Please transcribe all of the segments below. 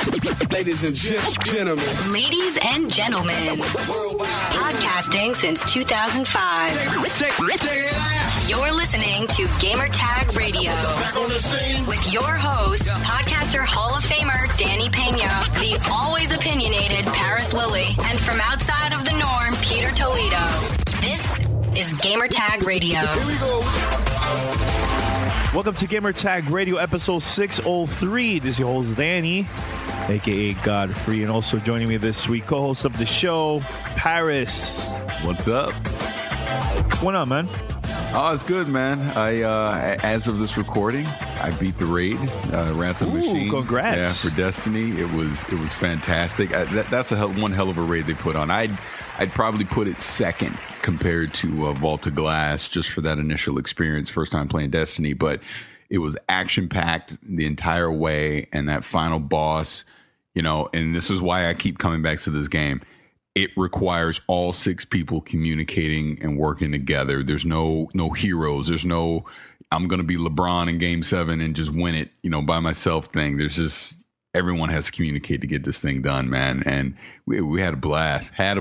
Ladies and gentlemen. Ladies and gentlemen. Podcasting since 2005. Check it out. You're listening to Gamer Tag Radio. Back on the scene. With your host, podcaster Hall of Famer Danny Pena, the always opinionated Paris Lilly, and from outside of the norm, Peter Toledo. This is Gamer Tag Radio. Here we go. Welcome to Gamer Tag Radio, episode 603. This is your host, Danny, a.k.a. Godfrey, and also joining me this week, co-host of the show, Paris. What's up? What's going on, man? Oh, it's good, man. As of this recording, I beat the raid, Wrath of the Machine. Congrats! Yeah, for Destiny, it was fantastic. That's one hell of a raid they put on. I'd probably put it second compared to Vault of Glass, just for that initial experience, first time playing Destiny. But it was action packed the entire way, and that final boss, and this is why I keep coming back to this game. It requires all 6 people communicating and working together. There's no heroes. There's no I'm going to be LeBron in Game 7 and just win it, by myself thing. There's just everyone has to communicate to get this thing done, man. And we had a blast. I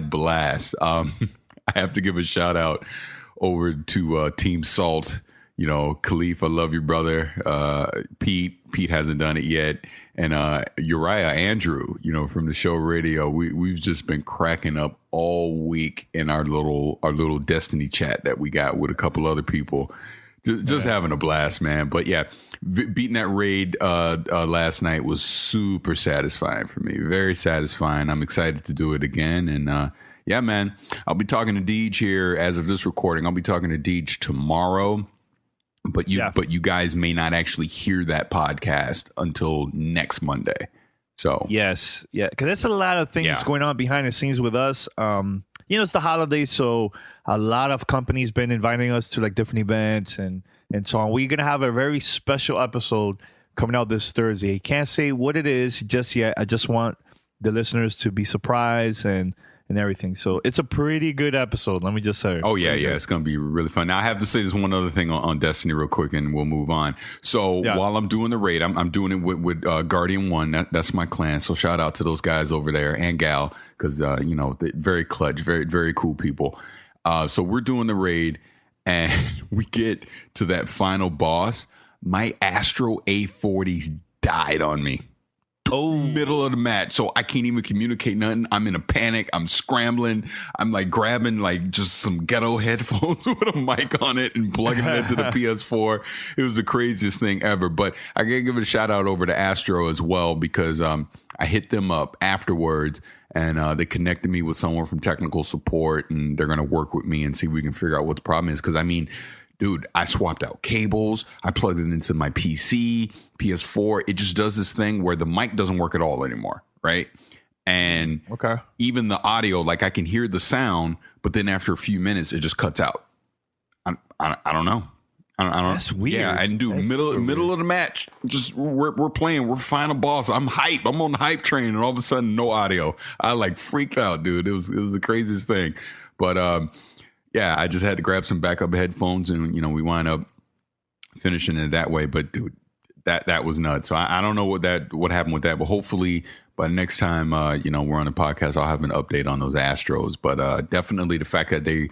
have to give a shout out over to Team Salt. Khalif, I love you, brother. Pete hasn't done it yet. And Uriah, Andrew, from the show radio, we've just been cracking up all week in our little Destiny chat that we got with a couple other people. Just having a blast, man. But yeah, beating that raid last night was super satisfying for me. Very satisfying. I'm excited to do it again. And yeah, man, I'll be talking to Deej here as of this recording. I'll be talking to Deej tomorrow. But you guys may not actually hear that podcast until next Monday. So yes, yeah, because there's a lot of things going on behind the scenes with us. It's the holidays, so a lot of companies been inviting us to like different events and so on. We're gonna have a very special episode coming out this Thursday. Can't say what it is just yet. I just want the listeners to be surprised and everything. So it's a pretty good episode. Let me just say. Oh yeah, it's gonna be really fun. Now I have to say this one other thing on Destiny real quick, and we'll move on. So while I'm doing the raid, I'm doing it with Guardian 1. That's my clan. So shout out to those guys over there and gal, because they're very clutch, very very cool people. So we're doing the raid, and we get to that final boss. My Astro A40s died on me. Middle of the match, so I can't even communicate nothing. I'm in a panic. I'm scrambling. I'm like grabbing like just some ghetto headphones with a mic on it and plugging it into the PS4. It was the craziest thing ever. But I gotta give it a shout out over to Astro as well, because I hit them up afterwards, and they connected me with someone from technical support, and they're gonna work with me and see if we can figure out what the problem is. Because dude, I swapped out cables. I plugged it into my PC, PS4. It just does this thing where the mic doesn't work at all anymore, right? And even the audio, like I can hear the sound, but then after a few minutes, it just cuts out. I don't know. I don't. That's weird. Yeah, and dude, middle of the match, just we're playing, we're final boss. I'm hype. I'm on the hype train, and all of a sudden, no audio. I like freaked out, dude. It was the craziest thing, but yeah, I just had to grab some backup headphones, and we wind up finishing it that way. But dude, that was nuts. So I don't know what happened with that, but hopefully by the next time we're on the podcast, I'll have an update on those Astros. But definitely the fact that they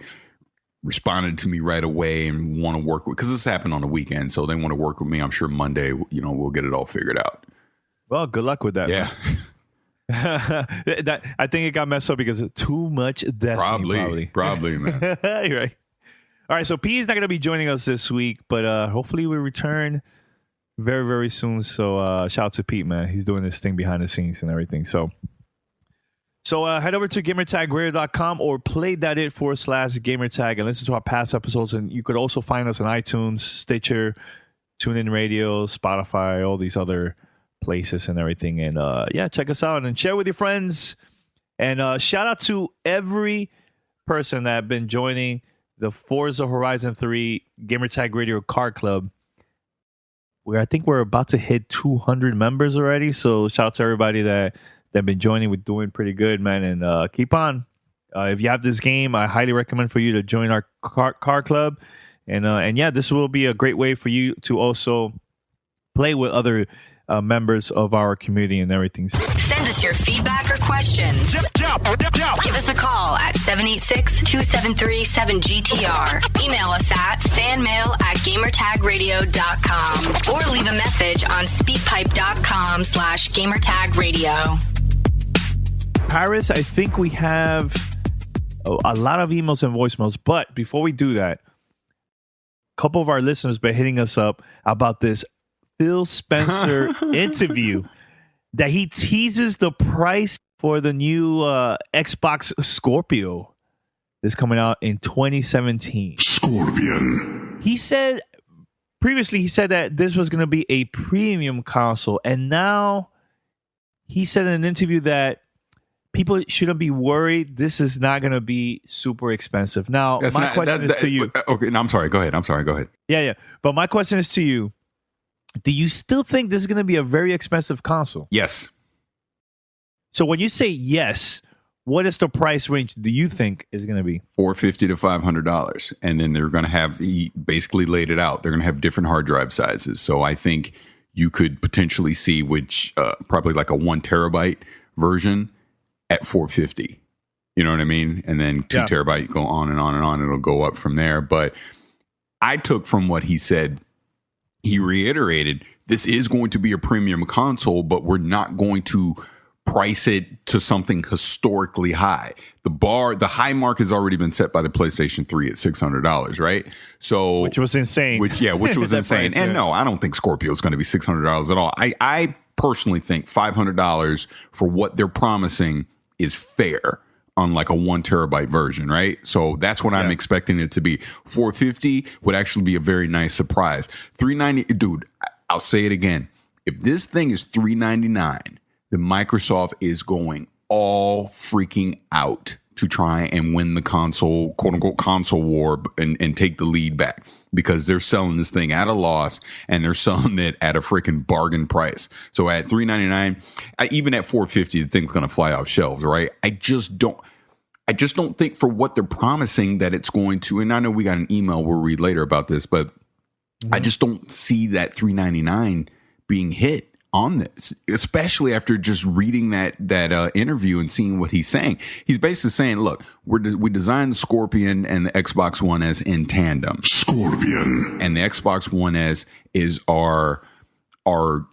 responded to me right away and want to work with, because this happened on the weekend, so they want to work with me. I'm sure Monday, we'll get it all figured out. Well, good luck with that. Yeah. I think it got messed up because of too much Destiny. Probably, man. You're right. All right, so P is not going to be joining us this week, but hopefully we return very, very soon. So shout out to Pete, man. He's doing this thing behind the scenes and everything. So head over to gamertagradio.com or play.it/gamertag and listen to our past episodes. And you could also find us on iTunes, Stitcher, TuneIn Radio, Spotify, all these other places and everything. And check us out and share with your friends. And shout out to every person that have been joining the Forza Horizon 3 Gamertag Radio Car Club, where I think we're about to hit 200 members already. So shout out to everybody that have been joining. We're doing pretty good, man. And keep on. If you have this game, I highly recommend for you to join our car club. And this will be a great way for you to also play with other members of our community and everything. Send us your feedback or questions. Give us a call at 786-273-7GTR. Email us at fanmail@gamertagradio.com or leave a message on speakpipe.com/gamertagradio. Paris, I think we have a lot of emails and voicemails, but before we do that, a couple of our listeners been hitting us up about this Phil Spencer interview that he teases the price for the new Xbox Scorpio that's coming out in 2017. Scorpion. He said that this was going to be a premium console, and now he said in an interview that people shouldn't be worried. This is not going to be super expensive. Now, my question is to you. Okay, no, I'm sorry. Go ahead. Yeah. But my question is to you. Do you still think this is going to be a very expensive console? Yes. So when you say yes, what is the price range do you think is going to be? $450 to $500. And then they're going to have, he basically laid it out. They're going to have different hard drive sizes. So I think you could potentially see probably like a 1 terabyte version at $450. You know what I mean? And then 2 terabyte, go on and on and on. It'll go up from there. But I took from what he said, he reiterated, this is going to be a premium console, but we're not going to price it to something historically high. The high mark has already been set by the PlayStation 3 at $600, right? So, which was insane. Which was insane. And no, I don't think Scorpio is going to be $600 at all. I personally think $500 for what they're promising is fair on like a 1 terabyte version, right? So that's what I'm expecting it to be. $450 would actually be a very nice surprise. $390, dude, I'll say it again. If this thing is $399, then Microsoft is going all freaking out to try and win the console, quote unquote, console war and take the lead back, because they're selling this thing at a loss and they're selling it at a freaking bargain price. So at $399, even at $450, the thing's going to fly off shelves, right? I just don't think for what they're promising that it's going to, and I know we got an email we'll read later about this, but I just don't see that $399 being hit on this, especially after just reading that interview and seeing what he's saying. He's basically saying, look, we designed the Scorpion and the Xbox One S in tandem. Scorpion. And the Xbox One S is our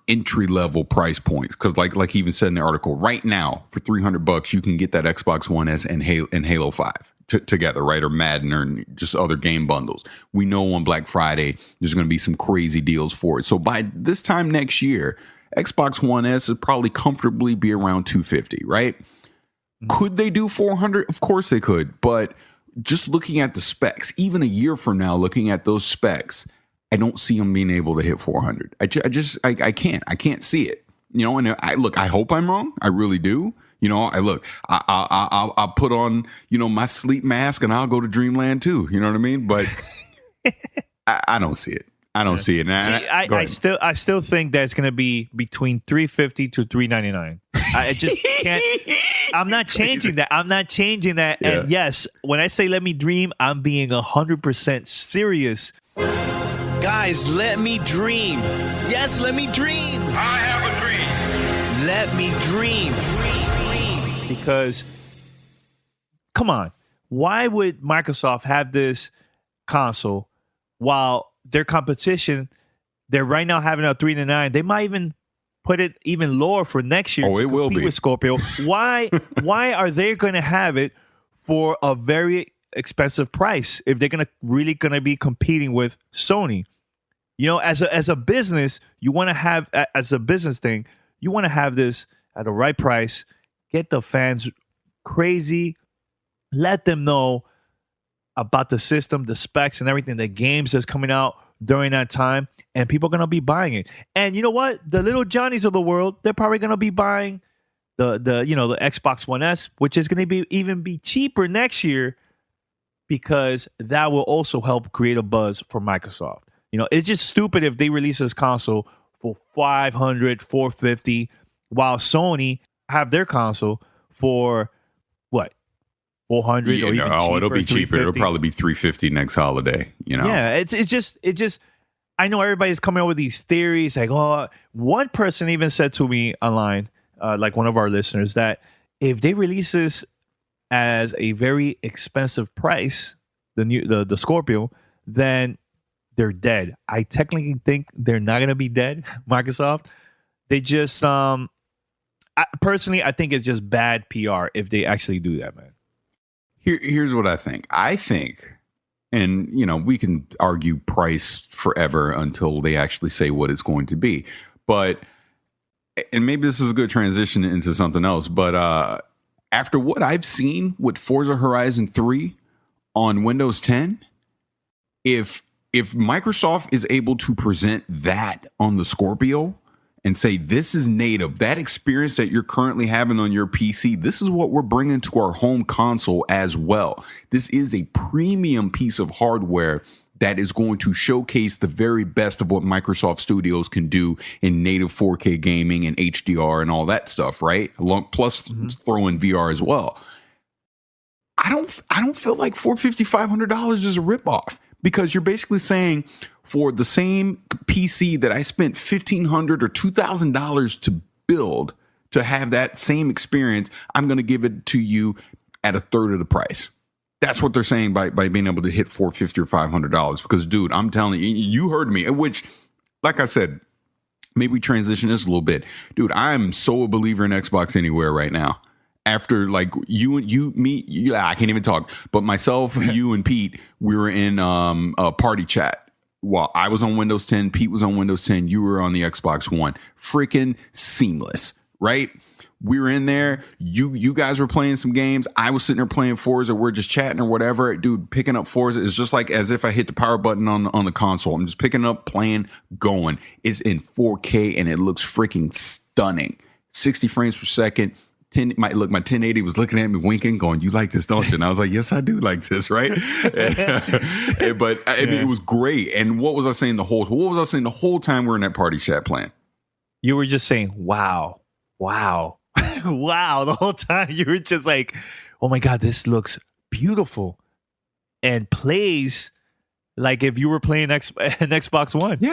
entry level price points. Because like he even said in the article, right now for $300 you can get that Xbox One S and Halo 5 together, right? Or Madden or just other game bundles. We know on Black Friday there's going to be some crazy deals for it. So by this time next year, Xbox One S would probably comfortably be around $250, right? Could they do $400? Of course they could. But just looking at the specs, even a year from now, looking at those specs, I don't see them being able to hit $400. I can't see it. You know, and I hope I'm wrong. I really do. You know, I'll put on, my sleep mask and I'll go to Dreamland too. You know what I mean? But I don't see it. I don't see it. I still think that it's going to be between $350 to $399. I just can't. I'm not changing that. Yeah. And yes, when I say let me dream, I'm being 100% serious. Guys, let me dream. Yes, let me dream. I have a dream. Let me dream. Because, come on, why would Microsoft have this console while their competition, they're right now having a $399. They might even put it even lower for next year. Oh, it will be with Scorpio. Why are they going to have it for a very expensive price if they're going to be competing with Sony? You know, as a business, you want to have, as a business thing, you want to have this at the right price. Get the fans crazy. Let them know about the system, the specs, and everything, the games that's coming out during that time, and people are going to be buying it. And you know what? The little Johnnies of the world, they're probably going to be buying the Xbox One S, which is going to even be cheaper next year, because that will also help create a buzz for Microsoft. You know, it's just stupid if they release this console for $500, $450, while Sony have their console for what? $400 or even cheaper. It'll be cheaper. It'll probably be $350 next holiday. You know. Yeah, it just I know everybody's coming up with these theories. Like, oh, one person even said to me online, like one of our listeners, that if they release this as a very expensive price, the Scorpio, then they're dead. I technically think they're not gonna be dead. Microsoft, they just personally, I think it's just bad PR if they actually do that, man. Here's what I think. I think, and we can argue price forever until they actually say what it's going to be. But, and maybe this is a good transition into something else, but after what I've seen with Forza Horizon 3 on Windows 10, if Microsoft is able to present that on the Scorpio and say, this is native, that experience that you're currently having on your PC, this is what we're bringing to our home console as well. This is a premium piece of hardware that is going to showcase the very best of what Microsoft Studios can do in native 4K gaming and HDR and all that stuff, right? Plus throw in VR as well. I don't feel like $450, $500 is a ripoff, because you're basically saying, for the same PC that I spent $1,500 or $2,000 to build to have that same experience, I'm going to give it to you at a third of the price. That's what they're saying by being able to hit $450 or $500. Because, dude, I'm telling you, you heard me. Which, like I said, maybe we transition this a little bit, dude. I'm so a believer in Xbox Anywhere right now. After like I can't even talk. But myself, you, and Pete, we were in a party chat. Well, I was on Windows 10, Pete was on Windows 10, you were on the Xbox One. Freaking seamless, right? We were in there. You guys were playing some games. I was sitting there playing Forza. We're just chatting or whatever. Dude, picking up Forza is just like as if I hit the power button on the console. I'm just picking up, playing, going. It's in 4K and it looks freaking stunning. 60 frames per second. My 1080 was looking at me winking, going, "You like this, don't you?" And I was like, "Yes, I do like this, right?" But I mean, it was great. And what was I saying the whole time we were in that party chat playing? You were just saying, "Wow, wow, wow!" The whole time you were just like, "Oh my god, this looks beautiful," and plays like if you were playing an Xbox One,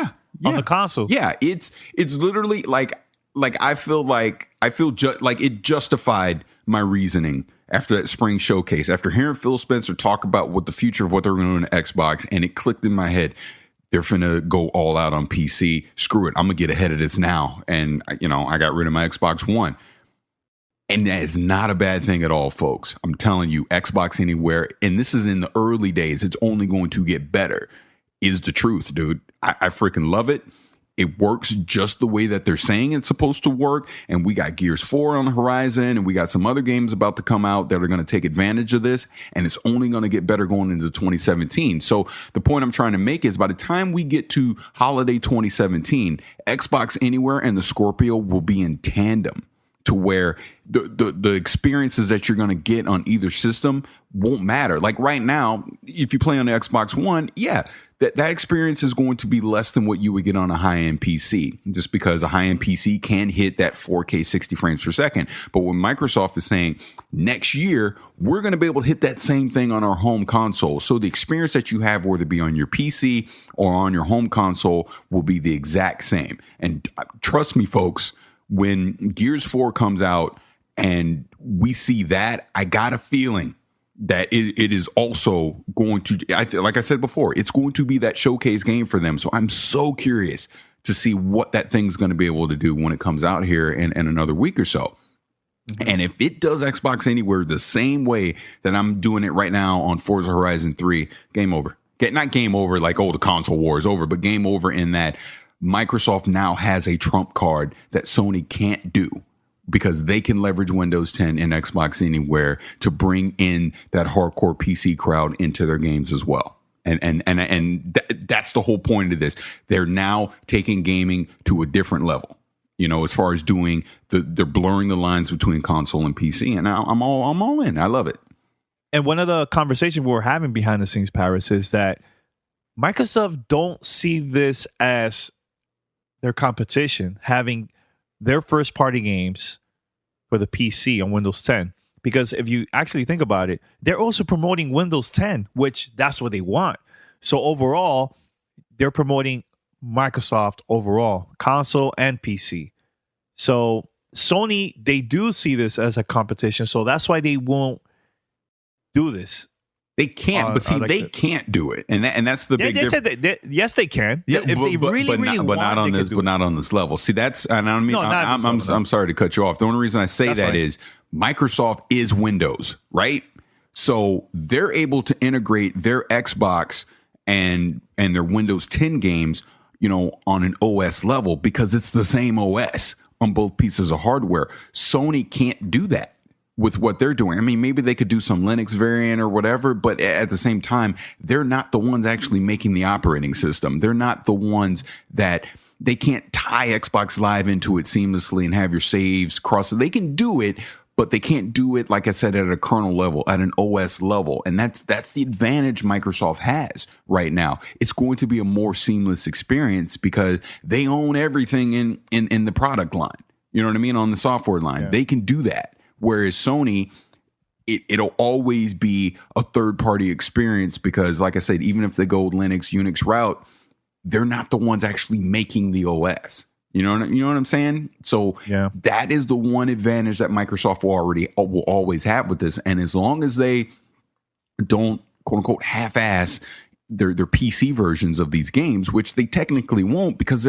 on the console. Yeah, it's literally like I feel like it justified my reasoning after that spring showcase, after hearing Phil Spencer talk about what the future of what they're going to do in the Xbox, and it clicked in my head. They're finna go all out on PC. Screw it. I'm going to get ahead of this now. And, I got rid of my Xbox One. And that is not a bad thing at all, folks. I'm telling you, Xbox Anywhere, and this is in the early days, it's only going to get better, is the truth, dude. I freaking love it. It works just the way that they're saying it's supposed to work. And we got Gears 4 on the horizon, and we got some other games about to come out that are going to take advantage of this. And it's only going to get better going into 2017. So the point I'm trying to make is by the time we get to holiday 2017, Xbox Anywhere and the Scorpio will be in tandem, to where the experiences that you're going to get on either system won't matter. Like right now, if you play on the Xbox One, that experience is going to be less than what you would get on a high-end PC, just because a high-end PC can hit that 4K 60 frames per second. But what Microsoft is saying, next year, we're going to be able to hit that same thing on our home console. So the experience that you have, whether it be on your PC or on your home console, will be the exact same. And trust me, folks, when Gears 4 comes out and we see that, I got a feeling that it is also going to, like I said before, it's going to be that showcase game for them. So I'm so curious to see what that thing's going to be able to do when it comes out here in another week or so. Mm-hmm. And if it does Xbox Anywhere the same way that I'm doing it right now on Forza Horizon 3, game over. Not game over like, the console war is over, but game over in that Microsoft now has a trump card that Sony can't do, because they can leverage Windows 10 and Xbox Anywhere to bring in that hardcore PC crowd into their games as well. And that's the whole point of this. They're now taking gaming to a different level, as far as doing they're blurring the lines between console and PC. And I'm all in. I love it. And one of the conversations we were having behind the scenes, Paris, is that Microsoft don't see this as their competition, having their first party games for the PC on Windows 10. Because if you actually think about it, they're also promoting Windows 10, which that's what they want. So overall, they're promoting Microsoft overall, console and PC. So Sony, they do see this as a competition, so that's why they won't do this. They can't, but see, they can't do it, and that's the big difference. Yes, they can. Yeah, if they really want, but not on this, but not on this level. See, that's, and I mean, No, I'm sorry to cut you off. The only reason I say that is Microsoft is Windows, right? So they're able to integrate their Xbox and their Windows 10 games, on an OS level because it's the same OS on both pieces of hardware. Sony can't do that with what they're doing. I mean, maybe they could do some Linux variant or whatever, but at the same time, they're not the ones actually making the operating system. They're not the ones that they can't tie Xbox Live into it seamlessly and have your saves cross. They can do it, but they can't do it, like I said, at a kernel level, at an OS level. And that's the advantage Microsoft has right now. It's going to be a more seamless experience because they own everything in the product line. You know what I mean? On the software line, They can do that. Whereas Sony, it'll always be a third-party experience because, like I said, even if they go Linux, Unix route, they're not the ones actually making the OS. You know what I'm saying? So that is the one advantage that Microsoft will always have with this. And as long as they don't, quote unquote, half-ass their PC versions of these games, which they technically won't because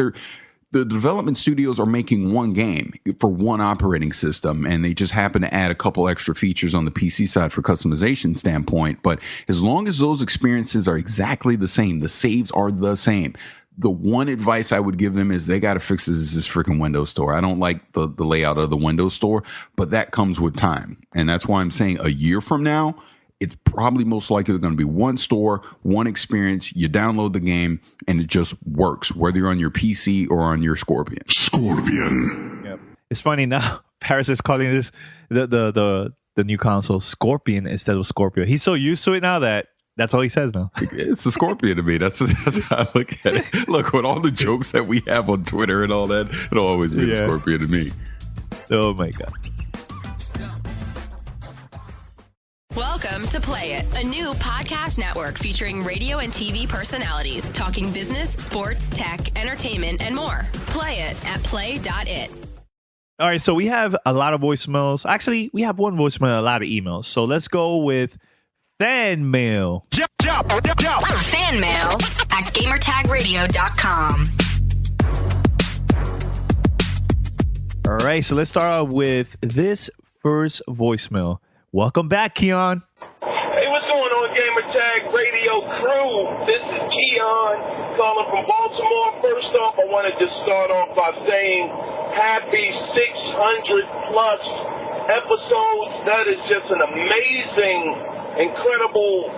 the development studios are making one game for one operating system, and they just happen to add a couple extra features on the PC side for customization standpoint. But as long as those experiences are exactly the same, the saves are the same. The one advice I would give them is they got to fix this freaking Windows Store. I don't like the layout of the Windows Store, but that comes with time. And that's why I'm saying a year from now, it's probably most likely going to be one store, one experience. You download the game and it just works, whether you're on your PC or on your Scorpion. Yep. It's funny now. Paris is calling this the new console Scorpion instead of Scorpio. He's so used to it now that's all he says now. It's a Scorpion to me. That's how I look at it. Look, with all the jokes that we have on Twitter and all that, it'll always be a Scorpion to me. Oh my God. Welcome to Play It, a new podcast network featuring radio and TV personalities talking business, sports, tech, entertainment, and more. Play it at play.it. All right, so we have a lot of voicemails. Actually, we have one voicemail, a lot of emails. So let's go with fan mail. Fan mail at gamertagradio.com. All right, so let's start out with this first voicemail. Welcome back, Keon. Hey, what's going on, Gamertag Radio crew? This is Keon calling from Baltimore. First off, I wanted to start off by saying happy 600 plus episodes. That is just an amazing, incredible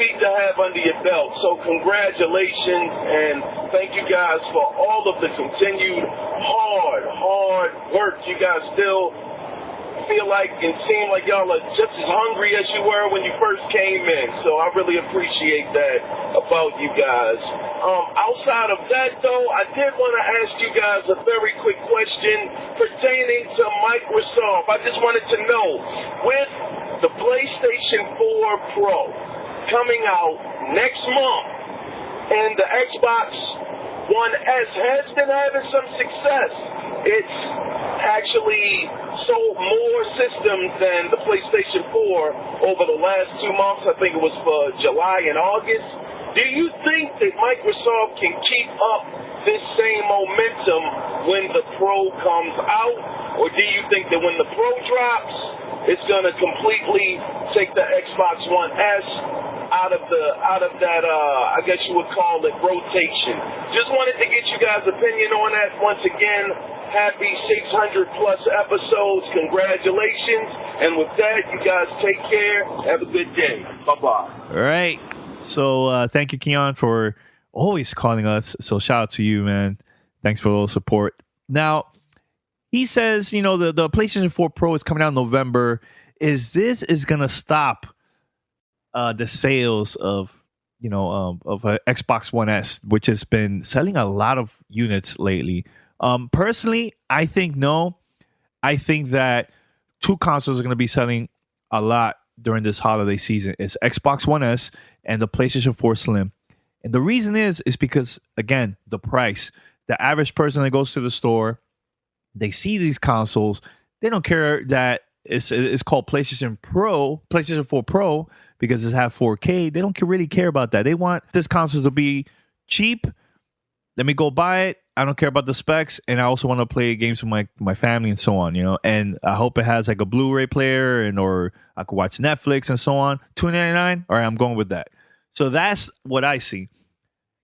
feat to have under your belt. So congratulations, and thank you guys for all of the continued hard work. You guys still feel like and seem like y'all are just as hungry as you were when you first came in. So I really appreciate that about you guys. Outside of that, though, I did want to ask you guys a very quick question pertaining to Microsoft. I just wanted to know, with the PlayStation 4 Pro coming out next month and the Xbox One S has been having some success, it's actually sold more systems than the PlayStation 4 over the last 2 months. I think it was for July and August. Do you think that Microsoft can keep up this same momentum when the Pro comes out? Or do you think that when the Pro drops, it's going to completely take the Xbox One S out of that, I guess you would call it rotation? Just wanted to get you guys' opinion on that. Once again, happy 600 plus episodes. Congratulations. And with that, you guys take care. Have a good day. Bye-bye. All right. So thank you, Keon, for always calling us. So shout out to you, man. Thanks for all the support. Now, he says, the PlayStation 4 Pro is coming out in November. Is going to stop the sales of Xbox One S, which has been selling a lot of units lately? Personally, I think no. I think that two consoles are going to be selling a lot during this holiday season. It's Xbox One S and the PlayStation 4 Slim. And the reason is because, again, the price. The average person that goes to the store, they see these consoles. They don't care that it's called PlayStation 4 Pro, because it has 4K. They don't really care about that. They want this console to be cheap. Let me go buy it. I don't care about the specs, and I also want to play games with my family and so on, And I hope it has like a Blu-ray player, or I could watch Netflix and so on. $2.99. All right, I'm going with that. So that's what I see.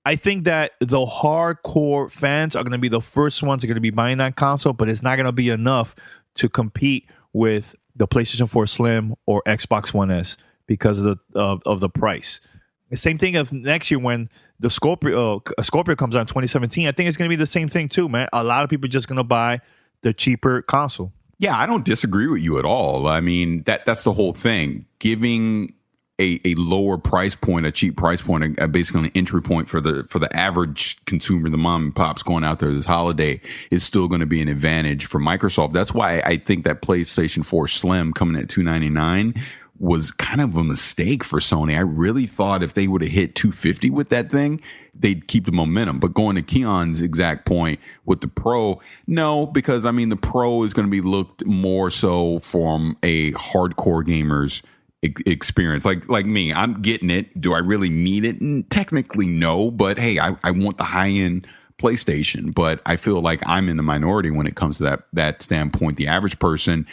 I think that the hardcore fans are going to be the first ones that are going to be buying that console, but it's not going to be enough to compete with the PlayStation 4 Slim or Xbox One S because of the price. The same thing of next year when the Scorpio comes out in 2017. I think it's going to be the same thing too, man. A lot of people are just going to buy the cheaper console. Yeah, I don't disagree with you at all. I mean, that's the whole thing. Giving a lower price point, a cheap price point, basically an entry point for the average consumer, the mom and pops going out there this holiday, is still going to be an advantage for Microsoft. That's why I think that PlayStation 4 Slim coming at $299 was kind of a mistake for Sony. I really thought if they would have hit $250 with that thing, they'd keep the momentum. But going to Keon's exact point with the Pro, no, because I mean the Pro is going to be looked more so from a hardcore gamer's experience. Like me, I'm getting it. Do I really need it? Technically, no. But hey, I want the high end PlayStation. But I feel like I'm in the minority when it comes to that standpoint. The average person,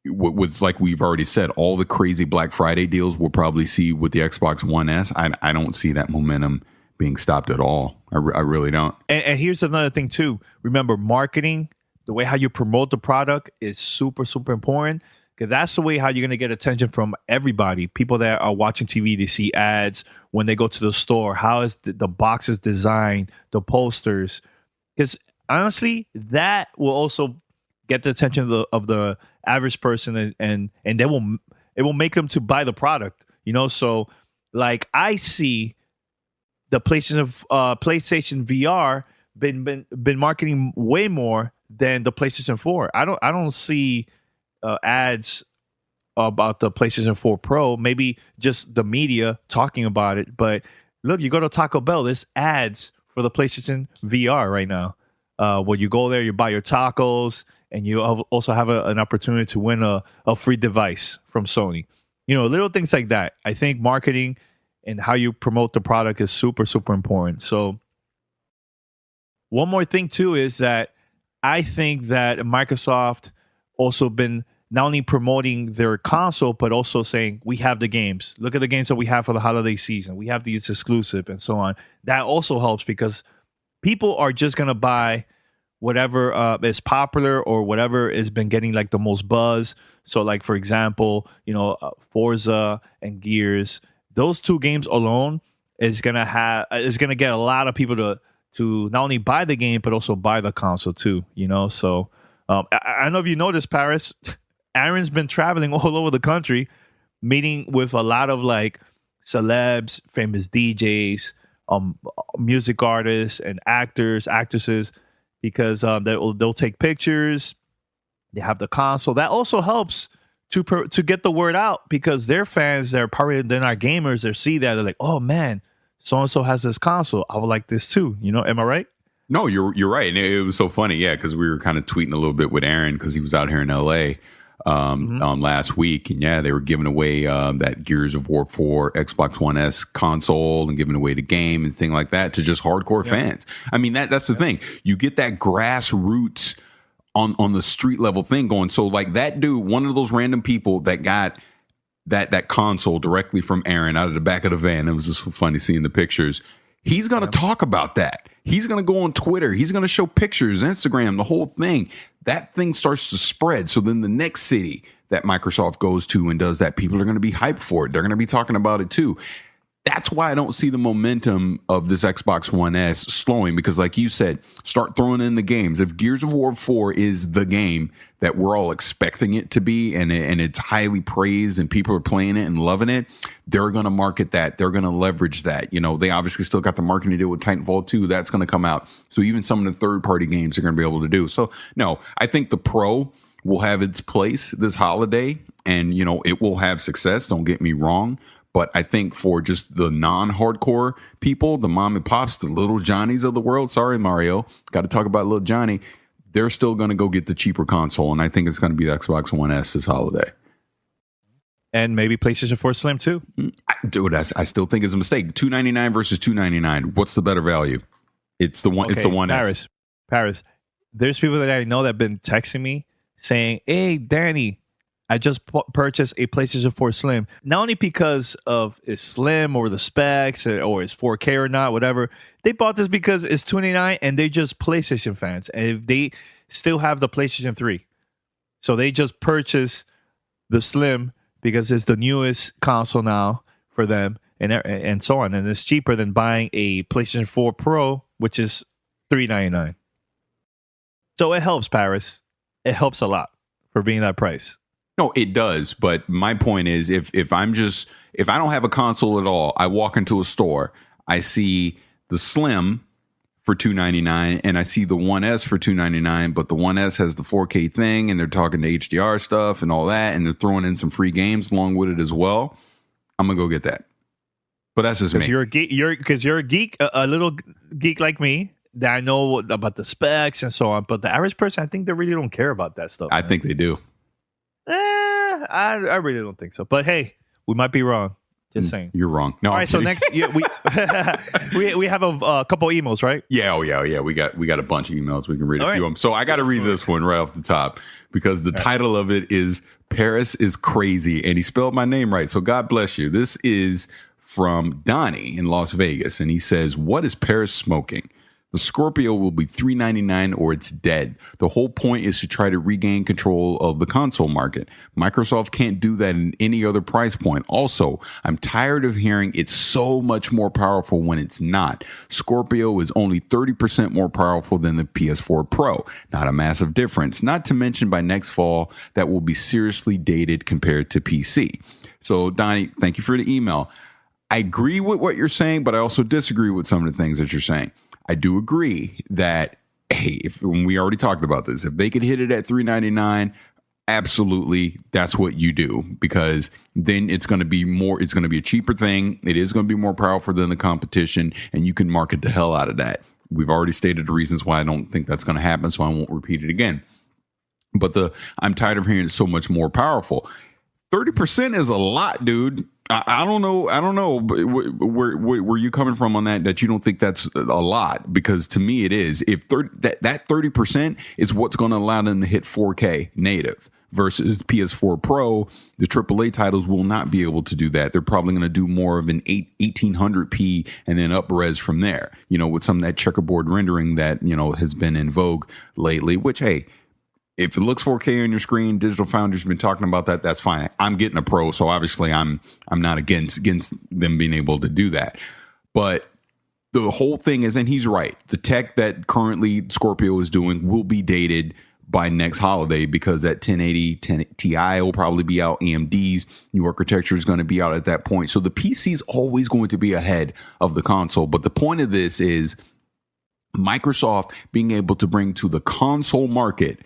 with like we've already said, all the crazy Black Friday deals we'll probably see with the Xbox One S. I don't see that momentum being stopped at all. I really don't. And here's another thing too. Remember, marketing, the way how you promote the product is super, super important. Because that's the way how you're going to get attention from everybody. People that are watching TV, they see ads when they go to the store. How is the boxes designed, the posters? Because honestly, that will also get the attention of the average person, and it will make them to buy the product. So like I see the PlayStation VR been marketing way more than the PlayStation 4. I don't see ads about the PlayStation 4 Pro, maybe just the media talking about it. But look, you go to Taco Bell, there's ads for the PlayStation VR right now. When you go there, you buy your tacos, and you also have an opportunity to win a free device from Sony. Little things like that. I think marketing and how you promote the product is super, super important. So one more thing too is that I think that Microsoft also been not only promoting their console, but also saying, we have the games. Look at the games that we have for the holiday season. We have these exclusive and so on. That also helps because people are just going to buy whatever is popular or whatever has been getting like the most buzz. So like, for example, Forza and Gears, those two games alone is going to get a lot of people to not only buy the game, but also buy the console too, So I don't know if you noticed, Paris, Aaron's been traveling all over the country, meeting with a lot of like celebs, famous DJs, music artists, and actors, actresses, because they'll take pictures. They have the console. That also helps to get the word out because their fans, they're probably they're not gamers. They see that they're like, oh man, so and so has this console. I would like this too. Am I right? No, you're right. And it was so funny, yeah, because we were kind of tweeting a little bit with Aaron because he was out here in LA last week, and yeah, they were giving away that Gears of War 4 Xbox One S console and giving away the game and thing like that to just hardcore fans. I mean, that's the thing. You get that grassroots on the street level thing going. So like that dude, one of those random people that got that console directly from Aaron out of the back of the van. It was just funny seeing the pictures. He's going to talk about that. He's going to go on Twitter. He's going to show pictures, Instagram, the whole thing. That thing starts to spread. So then the next city that Microsoft goes to and does that, people are going to be hyped for it. They're going to be talking about it too. That's why I don't see the momentum of this Xbox One S slowing because, like you said, start throwing in the games. If Gears of War 4 is the game that we're all expecting it to be and it's highly praised and people are playing it and loving it, they're going to market that. They're going to leverage that. They obviously still got the marketing deal with Titanfall 2. That's going to come out. So even some of the third-party games are going to be able to do. So, no, I think the Pro will have its place this holiday and, it will have success. Don't get me wrong. But I think for just the non-hardcore people, the mom and pops, the little Johnnies of the world, sorry, Mario, got to talk about little Johnny, they're still going to go get the cheaper console. And I think it's going to be the Xbox One S this holiday. And maybe PlayStation 4 Slim too. Dude, I still think it's a mistake. $299 versus $299. What's the better value? It's the one. Okay, it's the One S. Paris. There's people that I know that have been texting me saying, "Hey, Danny, I just purchased a PlayStation 4 Slim. Not only because of its slim or the specs or it's 4K or not, whatever. They bought this because it's $299 and they're just PlayStation fans. And they still have the PlayStation 3. So they just purchased the Slim because it's the newest console now for them and so on. And it's cheaper than buying a PlayStation 4 Pro, which is $399. So it helps, Paris. It helps a lot for being that price. No, it does. But my point is, if I don't have a console at all, I walk into a store, I see the Slim for $299 and I see the One S for $299, but the One S has the 4K thing and they're talking to HDR stuff and all that, and they're throwing in some free games along with it as well. I'm gonna go get that. But that's just me. You're a geek. You're a geek, a little geek like me, that I know about the specs and so on. But the average person, I think they really don't care about that stuff. I think they do. I really don't think so. But hey, we might be wrong. Just saying. You're wrong. No. All right. So next, we have a couple emails, right? Yeah. Oh yeah. We got a bunch of emails. We can read a few of them. So I got to read this one right off the top because the title of it is "Paris is Crazy," and he spelled my name right. So God bless you. This is from Donnie in Las Vegas, and he says, "What is Paris smoking? The Scorpio will be $399 or it's dead. The whole point is to try to regain control of the console market. Microsoft can't do that in any other price point. Also, I'm tired of hearing it's so much more powerful when it's not. Scorpio is only 30% more powerful than the PS4 Pro. Not a massive difference. Not to mention by next fall, that will be seriously dated compared to PC." So, Donnie, thank you for the email. I agree with what you're saying, but I also disagree with some of the things that you're saying. I do agree that, hey, when we already talked about this, if they could hit it at $399, absolutely, that's what you do, because then it's going to be more. It's going to be a cheaper thing. It is going to be more powerful than the competition, and you can market the hell out of that. We've already stated the reasons why I don't think that's going to happen, so I won't repeat it again. But I'm tired of hearing it's so much more powerful. 30% is a lot, dude. I don't know. Where you coming from on that you don't think that's a lot? Because to me it is. If that 30% is what's going to allow them to hit 4K native versus PS4 Pro, the AAA titles will not be able to do that. They're probably going to do more of an 1800p and then up res from there. With some of that checkerboard rendering that has been in vogue lately. Which, hey, if it looks 4K on your screen, Digital Foundry's been talking about that. That's fine. I'm getting a Pro, so obviously I'm not against them being able to do that. But the whole thing is, and he's right, the tech that currently Scorpio is doing will be dated by next holiday because that 1080 Ti will probably be out. AMD's new architecture is going to be out at that point. So the PC is always going to be ahead of the console. But the point of this is Microsoft being able to bring to the console market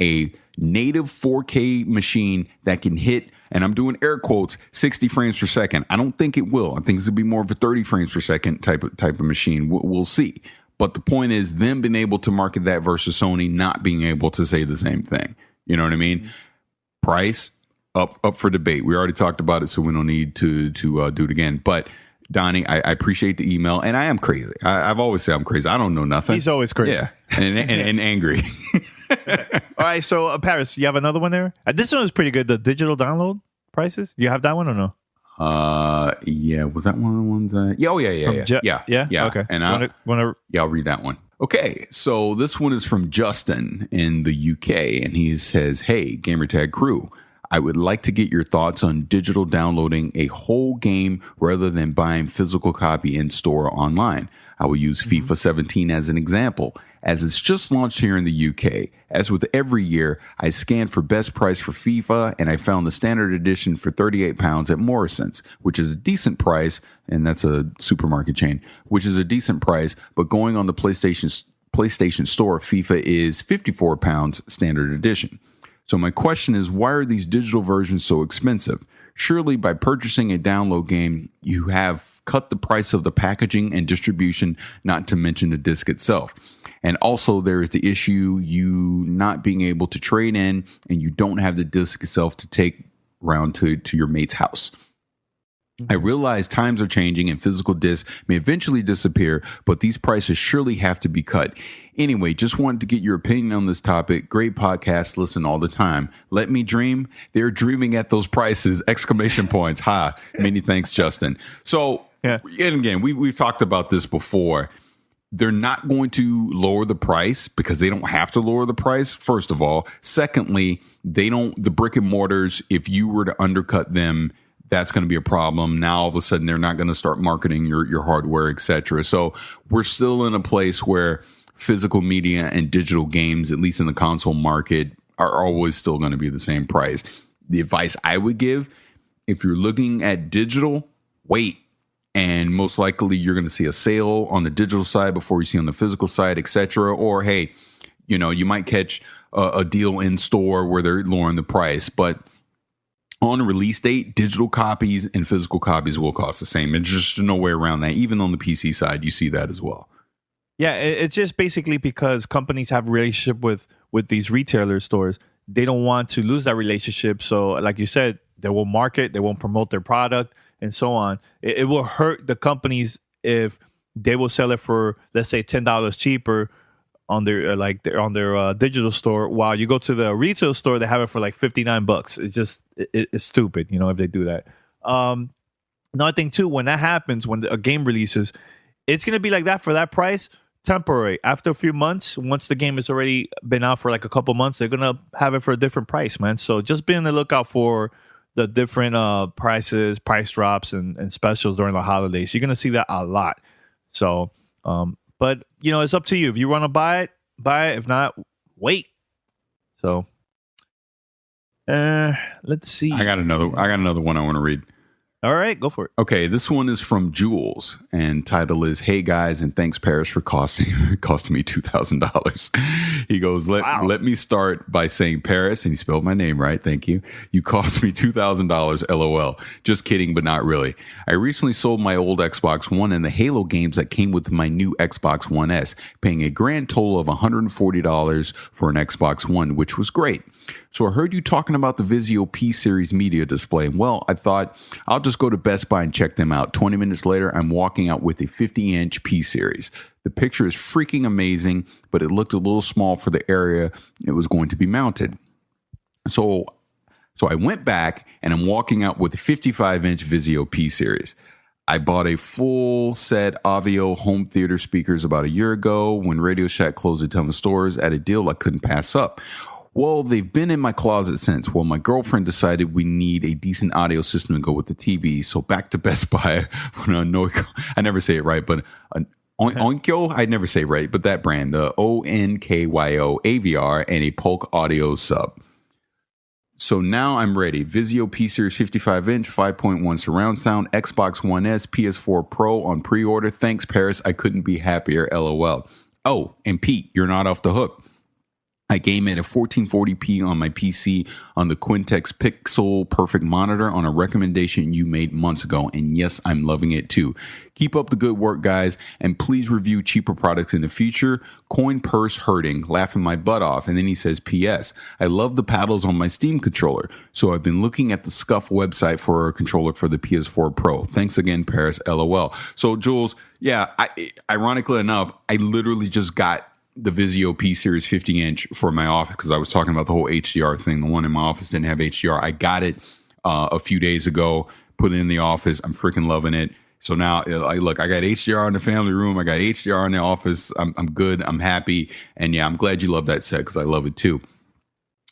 a native 4K machine that can hit, and I'm doing air quotes, 60 frames per second. I don't think it will. I think it's going to be more of a 30 frames per second type of machine. We'll see. But the point is them being able to market that versus Sony not being able to say the same thing. You know what I mean? Price up for debate. We already talked about it, so we don't need to do it again. But Donnie, I appreciate the email, and I am crazy. I've always said I'm crazy. I don't know nothing. He's always crazy. Yeah, and angry. All right, so Paris, you have another one there? This one is pretty good. The digital download prices. You have that one or no? Yeah. Was that one of the ones that? Yeah. Oh, yeah. Okay. And I'll read that one. Okay, so this one is from Justin in the UK, and he says, "Hey, Gamertag crew, I would like to get your thoughts on digital downloading a whole game rather than buying physical copy in store or online. I will use FIFA 17 as an example, as it's just launched here in the UK. As with every year, I scanned for best price for FIFA, and I found the standard edition for £38 at Morrison's, which is a decent price, and that's a supermarket chain, which is a decent price, but going on the PlayStation Store, FIFA is £54 standard edition. So my question is, why are these digital versions so expensive? Surely by purchasing a download game, you have cut the price of the packaging and distribution, not to mention the disc itself. And also there is the issue you not being able to trade in, and you don't have the disc itself to take around to your mate's house. I realize times are changing and physical discs may eventually disappear, but these prices surely have to be cut. Anyway, just wanted to get your opinion on this topic. Great podcast, listen all the time. Let me dream. They're dreaming at those prices! Exclamation points. Ha! Many thanks, Justin. So, and again, we've talked about this before. They're not going to lower the price because they don't have to lower the price, first of all. Secondly, the brick and mortars, if you were to undercut them, that's going to be a problem. Now, all of a sudden, they're not going to start marketing your hardware, etc. So we're still in a place where physical media and digital games, at least in the console market, are always still going to be the same price. The advice I would give, if you're looking at digital, wait. And most likely you're going to see a sale on the digital side before you see on the physical side, etc. Or, hey, you might catch a deal in store where they're lowering the price. But on a release date, digital copies and physical copies will cost the same. There's just no way around that. Even on the PC side, you see that as well. Yeah, it's just basically because companies have a relationship with these retailer stores. They don't want to lose that relationship. So like you said, they will market, they won't promote their product and so on. It will hurt the companies if they will sell it for, let's say, $10 cheaper on their digital store, while you go to the retail store, they have it for like $59. It's just it's stupid, if they do that. Another thing too, when that happens, when a game releases, it's gonna be like that for that price, temporary. After a few months, once the game has already been out for like a couple months, they're gonna have it for a different price, man. So just be on the lookout for the different price drops and specials during the holidays. You're gonna see that a lot. So but it's up to you. If you want to buy it, buy it. If not, wait. So let's see. I got another one I want to read. All right, go for it. Okay, this one is from Jules, and title is "Hey guys, and thanks Paris for costing me $2,000." He goes, "Let me start by saying Paris, and he spelled my name right. Thank you. You cost me $2,000. LOL. Just kidding, but not really. I recently sold my old Xbox One and the Halo games that came with my new Xbox One S, paying a grand total of $140 for an Xbox One, which was great. So I heard you talking about the Vizio P-Series media display. Well, I thought I'll just go to Best Buy and check them out. 20 minutes later, I'm walking out with a 50-inch P-Series. The picture is freaking amazing, but it looked a little small for the area it was going to be mounted. So I went back, and I'm walking out with a 55-inch Vizio P-Series. I bought a full set Avio home theater speakers about a year ago when Radio Shack closed a ton of stores at a deal I couldn't pass up. Well, they've been in my closet since. Well, my girlfriend decided we need a decent audio system to go with the TV. So back to Best Buy. I never say it right, but Onkyo, I never say it right, but that brand, the ONKYO AVR and a Polk audio sub. So now I'm ready. Vizio P-Series 55-inch, 5.1 surround sound, Xbox One S, PS4 Pro on pre-order. Thanks, Paris. I couldn't be happier. LOL. Oh, and Pete, you're not off the hook. I game at a 1440p on my PC on the Quintex Pixel Perfect monitor on a recommendation you made months ago. And yes, I'm loving it too. Keep up the good work, guys. And please review cheaper products in the future. Coin purse hurting, laughing my butt off. And then he says, P.S. I love the paddles on my Steam controller. So I've been looking at the Scuff website for a controller for the PS4 Pro. Thanks again, Paris. LOL. So Jules, yeah, ironically enough, I literally just got the Vizio P-Series 50-inch for my office because I was talking about the whole HDR thing. The one in my office didn't have HDR. I got it a few days ago, put it in the office. I'm freaking loving it. So now, I got HDR in the family room. I got HDR in the office. I'm good. I'm happy. And yeah, I'm glad you love that set because I love it too.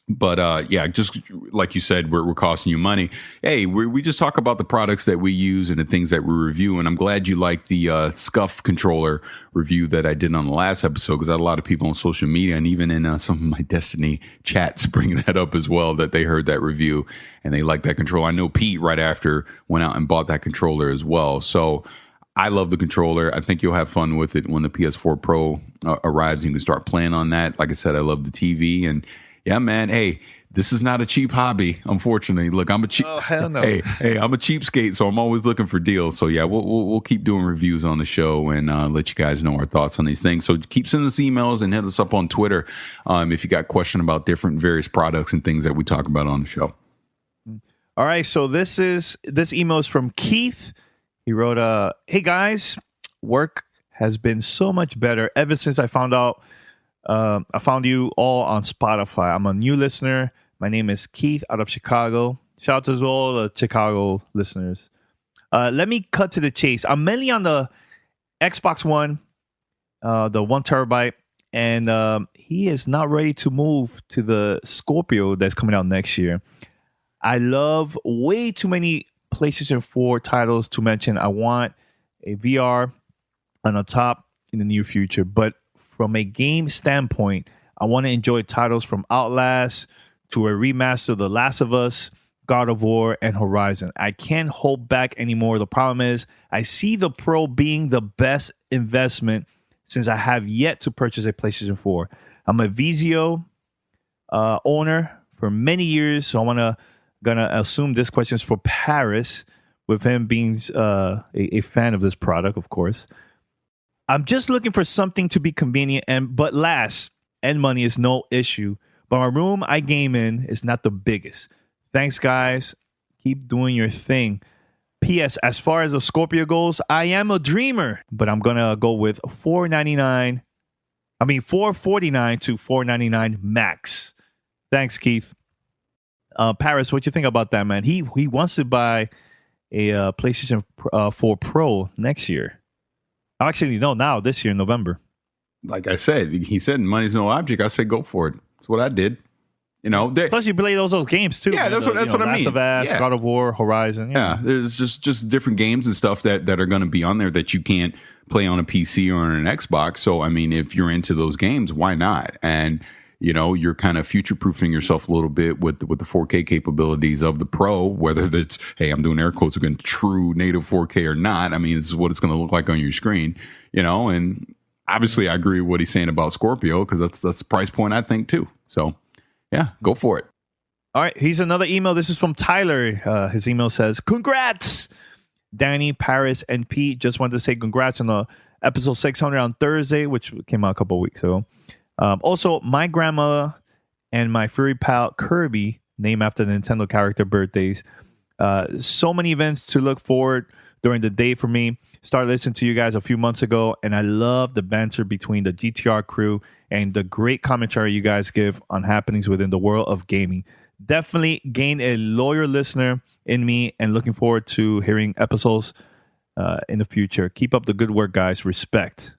But yeah, just like you said, we're costing you money. Hey, we just talk about the products that we use and the things that we review. And I'm glad you like the Scuff controller review that I did on the last episode because I had a lot of people on social media and even in some of my Destiny chats bring that up as well, that they heard that review and they like that controller. I know Pete right after went out and bought that controller as well. So I love the controller. I think you'll have fun with it when the PS4 Pro arrives. You can start playing on that. Like I said, I love the TV and yeah, man. Hey, this is not a cheap hobby, unfortunately. Look, I'm a cheap. Oh, hell no. Hey, I'm a cheapskate, so I'm always looking for deals. So yeah, we'll keep doing reviews on the show and let you guys know our thoughts on these things. So keep sending us emails and hit us up on Twitter if you got question about different various products and things that we talk about on the show. All right, so this email is from Keith. He wrote, "Hey guys, work has been so much better ever since I found out. I found you all on Spotify. I'm a new listener. My name is Keith out of Chicago. Shout out to all the Chicago listeners. Let me cut to the chase. I'm mainly on the Xbox One, the 1 terabyte, and he is not ready to move to the Scorpio that's coming out next year. I love way too many PlayStation 4 titles to mention. I want a VR on the top in the near future, but from a game standpoint, I want to enjoy titles from Outlast to a remaster of The Last of Us, God of War, and Horizon. I can't hold back anymore. The problem is I see the Pro being the best investment since I have yet to purchase a PlayStation 4. I'm a Vizio owner for many years, so gonna assume this question is for Paris, with him being a fan of this product, of course. I'm just looking for something to be convenient but last, and money is no issue. But my room I game in is not the biggest. Thanks, guys. Keep doing your thing. P.S. As far as the Scorpio goes, I am a dreamer, but I'm gonna go with $449 to $499 max. Thanks, Keith. Paris, what you think about that, man? He wants to buy a PlayStation 4 Pro next year. Actually, no, now this year in November. Like I said, he said money's no object. I said go for it. That's what I did. You know, plus you play those games too. Yeah, man. that's what I mean. Last of Us, God of War, Horizon. Yeah, there's just different games and stuff that are going to be on there that you can't play on a PC or on an Xbox. So I mean, if you're into those games, why not? And you know, you're kind of future-proofing yourself a little bit with the 4K capabilities of the Pro, whether that's, hey, I'm doing air quotes again, true native 4K or not. I mean, this is what it's going to look like on your screen, you know, and obviously I agree with what he's saying about Scorpio because that's the price point I think too. So, yeah, go for it. All right, here's another email. This is from Tyler. His email says, "Congrats, Danny, Paris, and Pete. Just wanted to say congrats on the episode 600 on Thursday, which came out a couple of weeks ago. Also, my grandma and my furry pal Kirby, named after the Nintendo character, birthdays. So many events to look forward during the day for me. Started listening to you guys a few months ago, and I love the banter between the GTR crew and the great commentary you guys give on happenings within the world of gaming. Definitely gained a loyal listener in me, and looking forward to hearing episodes in the future. Keep up the good work, guys. Respect."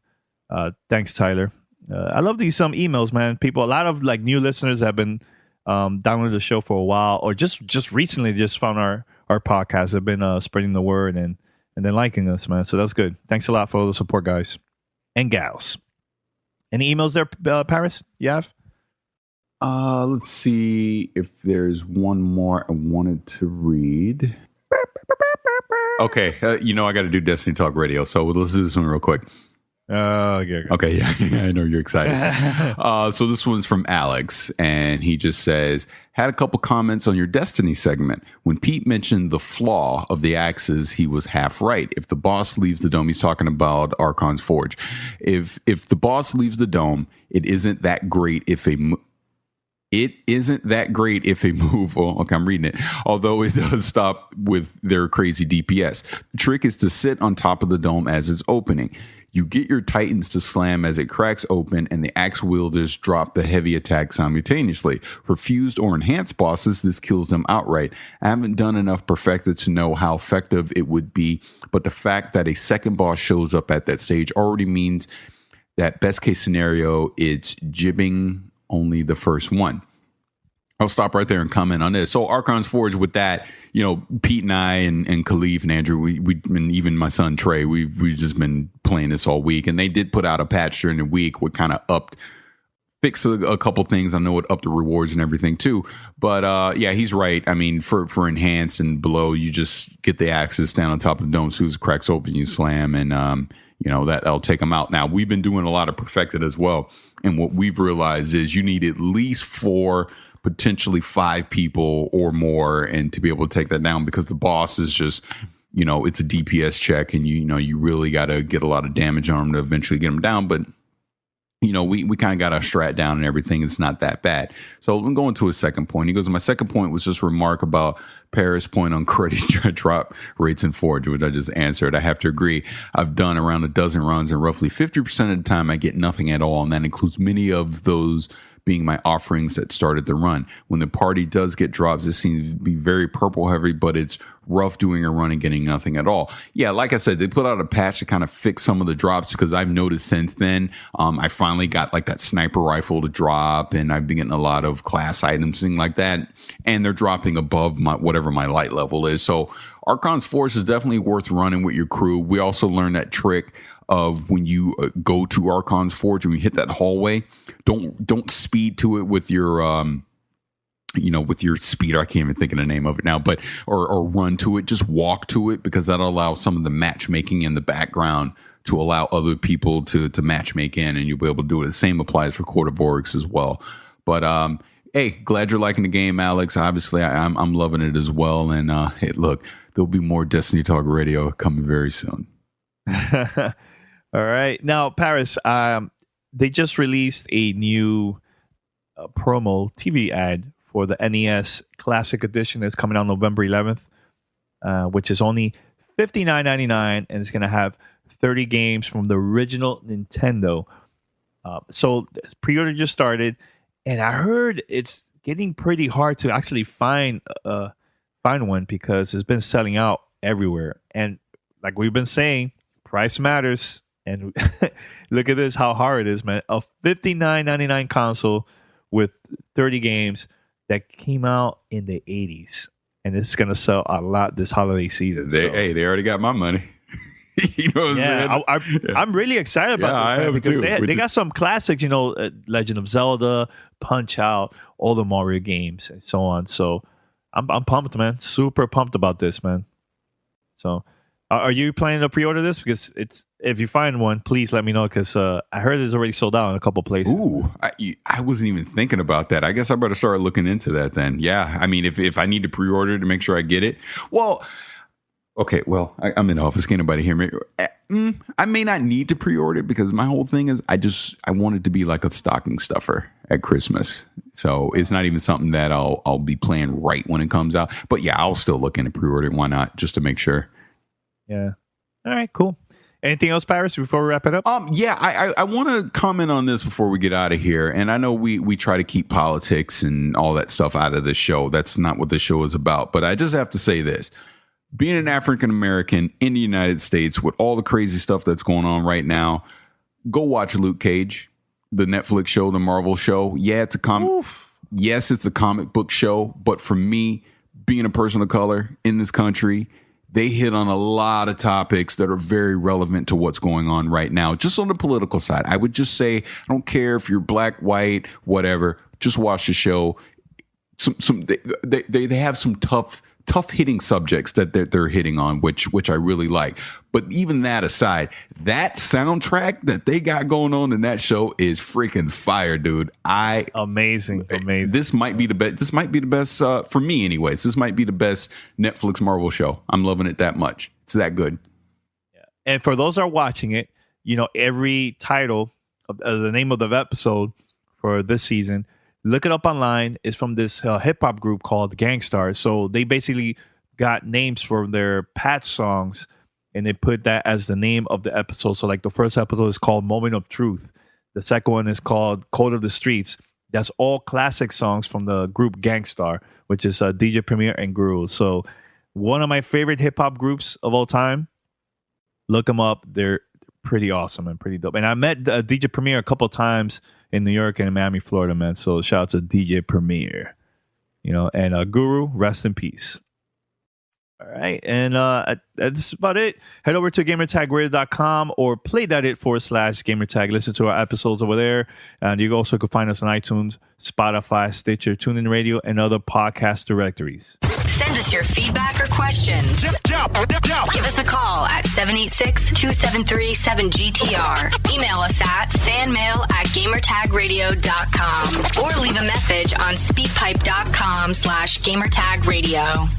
Thanks, Tyler. I love these emails, man. People, a lot of new listeners have been downloading the show for a while, or just recently just found our podcast. Have been spreading the word and then liking us, man. So that's good. Thanks a lot for all the support, guys and gals. Any emails there, Paris? You have? Let's see if there's one more I wanted to read. Okay, I got to do Destiny Talk Radio, so let's do this one real quick. Okay, yeah, I know you're excited. So this one's from Alex, and he just says, had a couple comments on your Destiny segment. When Pete mentioned the flaw of the axes, he was half right. If the boss leaves the dome, he's talking about Archon's Forge. If the boss leaves the dome, it isn't that great if a move. Well, okay, I'm reading it. Although it does stop with their crazy DPS. The trick is to sit on top of the dome as it's opening. You get your Titans to slam as it cracks open, and the axe wielders drop the heavy attack simultaneously. For fused or enhanced bosses, this kills them outright. I haven't done enough Perfected to know how effective it would be, but the fact that a second boss shows up at that stage already means that best case scenario, it's jibbing only the first one. I'll stop right there and comment on this. So Archon's Forge, with that, Pete and I and Khalif and Andrew, and even my son Trey, we've just been playing this all week, and they did put out a patch during the week what kind of fix a couple things. I know it upped the rewards and everything too, but yeah, he's right. I mean, for enhanced and below, you just get the axes down on top of the dome, so it cracks open, you slam, and that'll take them out. Now, we've been doing a lot of Perfected as well, and what we've realized is you need at least 4 potentially 5 people or more, and to be able to take that down, because the boss is just, it's a DPS check, and you really got to get a lot of damage on him to eventually get him down. But we kind of got our strat down and everything. It's not that bad. So I'm going to his second point. He goes, my second point was just remark about Paris' point on credit drop rates in Forge, which I just answered. I have to agree. I've done around a dozen runs, and roughly 50% of the time I get nothing at all. And that includes many of those being my offerings that started the run. When the party does get drops, it seems to be very purple heavy, but it's rough doing a run and getting nothing at all. Yeah, like I said, they put out a patch to kind of fix some of the drops, because I've noticed since then, I finally got like that sniper rifle to drop, and I've been getting a lot of class items, things like that, and they're dropping above whatever my light level is. So Archon's Force is definitely worth running with your crew. We also learned that trick of when you go to Archon's Forge and you hit that hallway, don't speed to it with your with your speeder. I can't even think of the name of it now, but or run to it. Just walk to it, because that'll allow some of the matchmaking in the background to allow other people to matchmake in, and you'll be able to do it. The same applies for Court of Oryx as well. But hey, glad you're liking the game, Alex. Obviously, I'm loving it as well. And hey, look, there'll be more Destiny Talk Radio coming very soon. All right. Now, Paris, they just released a new promo TV ad for the NES Classic Edition that's coming out November 11th, which is only $59.99, and it's going to have 30 games from the original Nintendo. So pre-order just started, and I heard it's getting pretty hard to actually find one, because it's been selling out everywhere. And like we've been saying, price matters. And look at this, how hard it is, man. A $59.99 console with 30 games that came out in the 80s. And it's going to sell a lot this holiday season. Hey, they already got my money. You know what I'm saying? I'm really excited about this, man, because they got some classics, Legend of Zelda, Punch Out, all the Mario games, and so on. So I'm pumped, man. Super pumped about this, man. So are you planning to pre-order this? Because if you find one, please let me know, because I heard it's already sold out in a couple places. Ooh, I wasn't even thinking about that. I guess I better start looking into that then. Yeah, I mean, if I need to pre-order to make sure I get it, well, okay, well, I'm in the office. Can't nobody hear me? I may not need to pre-order it, because my whole thing is I want it to be like a stocking stuffer at Christmas. So it's not even something that I'll be playing right when it comes out. But yeah, I'll still look into pre-order. Why not? Just to make sure. Yeah. All right, cool. Anything else, Paris, before we wrap it up? Yeah, I want to comment on this before we get out of here. And I know we try to keep politics and all that stuff out of this show. That's not what the show is about. But I just have to say this. Being an African American in the United States, with all the crazy stuff that's going on right now, go watch Luke Cage, the Netflix show, the Marvel show. Yeah, it's a comic. Yes, it's a comic book show. But for me, being a person of color in this country, they hit on a lot of topics that are very relevant to what's going on right now. Just on the political side, I would just say, I don't care if you're black, white, whatever. Just watch the show. They have some tough hitting subjects that they're hitting on, which I really like. But even that aside, that soundtrack that they got going on in that show is freaking fire, dude. Amazing. This might be the best. This might be the best for me, anyways. This might be the best Netflix Marvel show. I'm loving it that much. It's that good. Yeah. And for those that are watching it, every title of the name of the episode for this season, look it up online. It's from this hip hop group called Gangstar. So they basically got names for their patch songs, and they put that as the name of the episode. So like the first episode is called Moment of Truth. The second one is called Code of the Streets. That's all classic songs from the group Gangstar, which is DJ Premier and Guru. So one of my favorite hip hop groups of all time. Look them up. They're pretty awesome and pretty dope. And I met DJ Premier a couple times in New York and in Miami, Florida, man. So shout out to DJ Premier, and Guru, rest in peace. All right. And that's about it. Head over to gamertagradio.com or play.it/gamertag. Listen to our episodes over there. And you also can find us on iTunes, Spotify, Stitcher, TuneIn Radio, and other podcast directories. Send us your feedback or questions. Give us a call at 786-273-7GTR. Email us at fanmail@gamertagradio.com or leave a message on speakpipe.com/gamertagradio.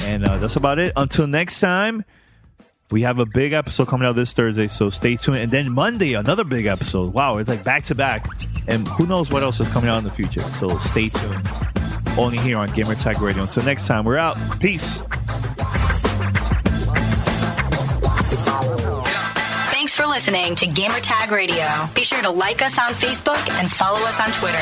And that's about it. Until next time, we have a big episode coming out this Thursday, so stay tuned. And then Monday, another big episode. Wow, it's like back to back. And who knows what else is coming out in the future. So stay tuned. Only here on Gamer Tag Radio. Until next time, we're out. Peace. Thanks for listening to Gamer Tag Radio. Be sure to like us on Facebook and follow us on Twitter.